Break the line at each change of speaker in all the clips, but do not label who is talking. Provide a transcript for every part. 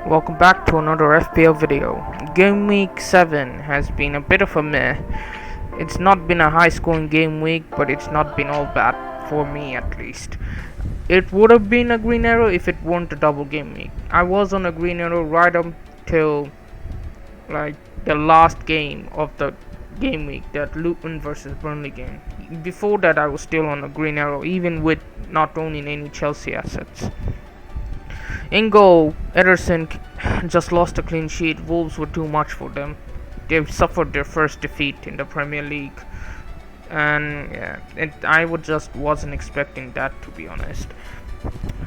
Welcome back to another FPL video. Game week 7 has been a bit of a meh. It's not been a high scoring game week, but it's not been all bad, for me at least. It would have been a green arrow if it weren't a double game week. I was on a green arrow right up till like the last game of the game week, that Luton versus Burnley game. Before that I was still on a green arrow, even with not owning any Chelsea assets. In goal, Ederson just lost a clean sheet. Wolves were too much for them. They suffered their first defeat in the Premier League, and I wasn't expecting that, to be honest.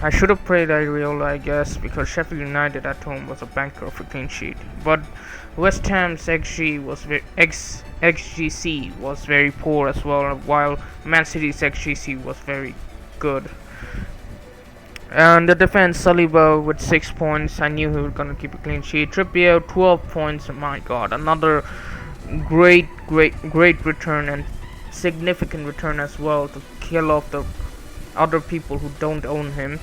I should have played Areola, I guess, because Sheffield United at home was a banker of a clean sheet. But West Ham's XGC was very poor as well, while Man City's XGC was very good. And the defense, Saliba with 6 points. I knew he was gonna keep a clean sheet. Trippier 12 points. Oh my God, another great return, and significant return as well, to kill off the other people who don't own him.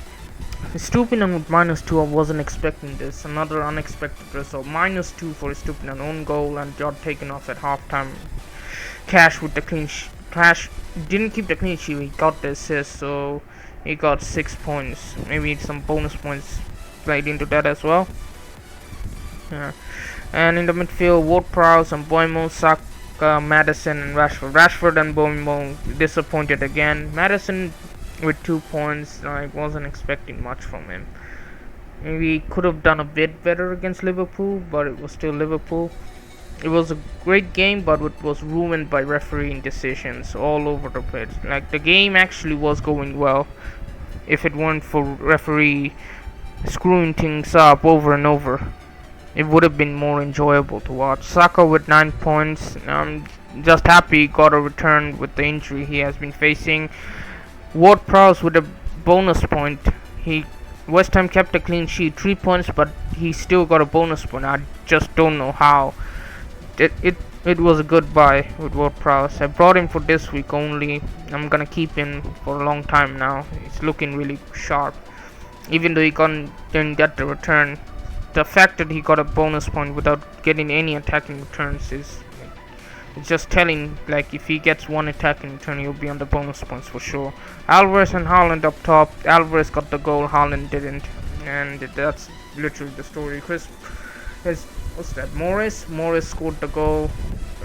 Stupinan with -2. I wasn't expecting this. Another unexpected result. -2 for Stupinan own goal, and got taken off at halftime. Cash with the Cash didn't keep the clean sheet. He got the assist, so he got 6 points. Maybe some bonus points played into that as well. Yeah. And in the midfield, Ward-Prowse and Boimo, Saka, Maddison, and Rashford. Rashford and Boimo disappointed again. Maddison with 2 points. I wasn't expecting much from him. Maybe he could have done a bit better against Liverpool, but it was still Liverpool. It was a great game, but it was ruined by refereeing decisions all over the place. Like, the game actually was going well if it weren't for referee screwing things up over and over. It would have been more enjoyable to watch. Saka with 9 points. I'm just happy he got a return with the injury he has been facing. Ward-Prowse with a bonus point. West Ham kept a clean sheet, 3 points, but he still got a bonus point. I just don't know how. It was a good buy with Ward-Prowse. I brought him for this week only. I'm gonna keep him for a long time now. He's looking really sharp. Even though he didn't get the return, the fact that he got a bonus point without getting any attacking returns is it's just telling. Like, if he gets one attacking return, he'll be on the bonus points for sure. Alvarez and Haaland up top. Alvarez got the goal, Haaland didn't, and that's literally the story. What's that? Morris scored the goal.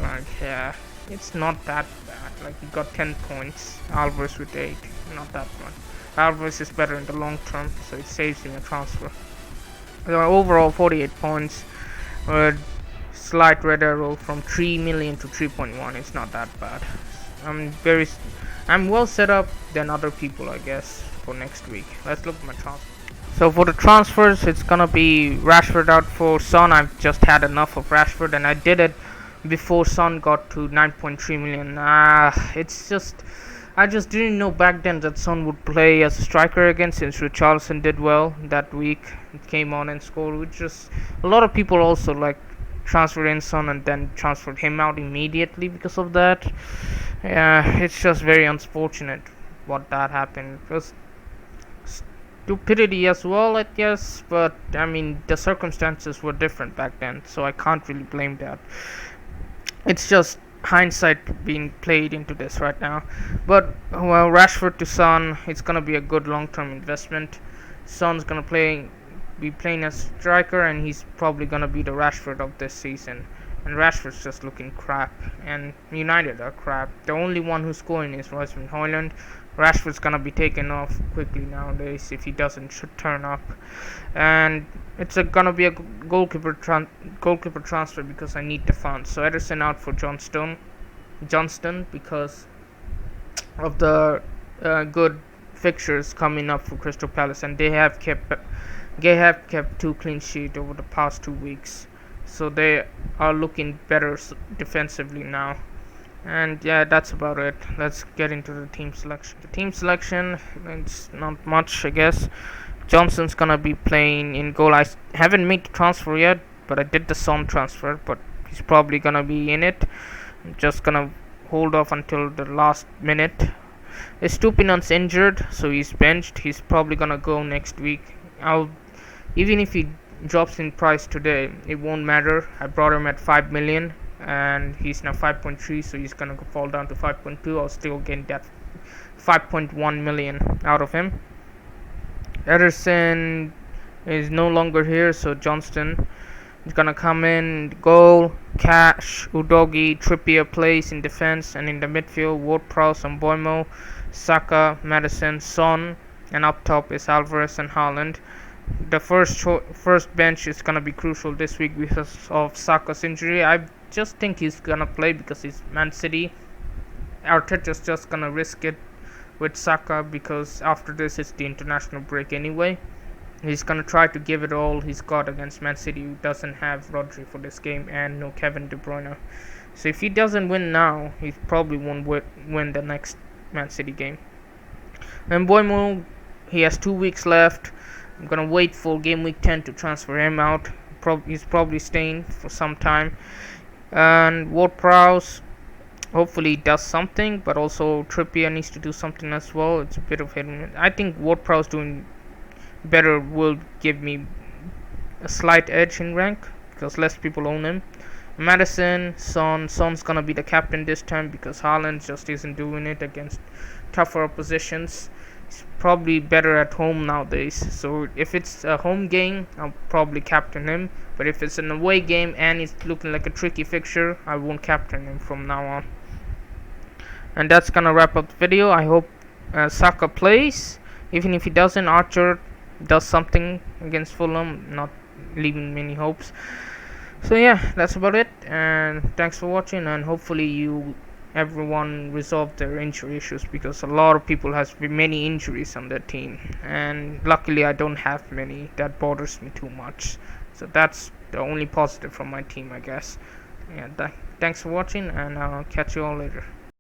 Like, yeah, it's not that bad. Like, he got 10 points. Alvarez with 8. Not that much. Alvarez is better in the long term, so it saves him a transfer. Overall, 48 points. Slight red arrow from 3 million to 3.1. It's not that bad. I'm well set up than other people, I guess, for next week. Let's look at my transfer. So for the transfers, it's gonna be Rashford out for Son. I've just had enough of Rashford, and I did it before Son got to 9.3 million. I just didn't know back then that Son would play as a striker again, since Richarlison did well that week. It came on and scored, which just a lot of people also like transferred in Son and then transferred him out immediately because of that. Yeah, it's just very unfortunate what that happened. It was stupidity as well, I guess, but I mean, the circumstances were different back then, so I can't really blame that. It's just hindsight being played into this right now. But well, Rashford to Son, it's gonna be a good long-term investment. Son's gonna be playing as striker, and he's probably gonna be the Rashford of this season. And Rashford's just looking crap, and United are crap. The only one who's scoring is Royce-Van Højlund. Rashford's gonna be taken off quickly nowadays if he doesn't turn up, and it's gonna be a goalkeeper transfer because I need the funds. So Ederson out for Johnston because of the good fixtures coming up for Crystal Palace, and they have kept 2 clean sheets over the past 2 weeks, so they are looking better defensively now. And yeah, that's about it. Let's get into the team selection. The team selection, it's not much, I guess. Johnson's gonna be playing in goal. I haven't made the transfer yet, but I did the Son transfer, but he's probably gonna be in it. I'm just gonna hold off until the last minute. Estupinan's injured, so he's benched. He's probably gonna go next week. Even if he drops in price today, it won't matter. I brought him at 5 million and he's now 5.3, so he's gonna fall down to 5.2. I'll still get that 5.1 million out of him. Ederson is no longer here, so Johnston is gonna come in, goal, Cash, Udogi, Trippier plays in defense, and in the midfield, Ward-Prowse and Boimo, Saka, Madison, Son, and up top is Alvarez and Haaland. The first bench is gonna be crucial this week because of Saka's injury. I just think he's gonna play because he's Man City. Arteta's just gonna risk it with Saka because after this it's the international break anyway. He's gonna try to give it all he's got against Man City, who doesn't have Rodri for this game and no Kevin De Bruyne. So if he doesn't win now, he probably won't win the next Man City game. And Boimo, he has 2 weeks left. I'm gonna wait for game week 10 to transfer him out. He's probably staying for some time. And Ward-Prowse, hopefully he does something, but also Trippier needs to do something as well. It's a bit of hit and miss. I think Ward-Prowse doing better will give me a slight edge in rank because less people own him. Madison, Son's gonna be the captain this time because Haaland just isn't doing it against tougher oppositions. He's probably better at home nowadays, so if it's a home game I'll probably captain him, but if it's an away game and it's looking like a tricky fixture, I won't captain him from now on. And that's gonna wrap up the video. I hope Saka plays. Even if he doesn't, Archer does something against Fulham, not leaving many hopes. So yeah, that's about it, and thanks for watching, and hopefully everyone resolve their injury issues because a lot of people has many injuries on their team, and luckily I don't have many. That bothers me too much, so that's the only positive from my team, I guess. Yeah, thanks for watching, and I'll catch you all later.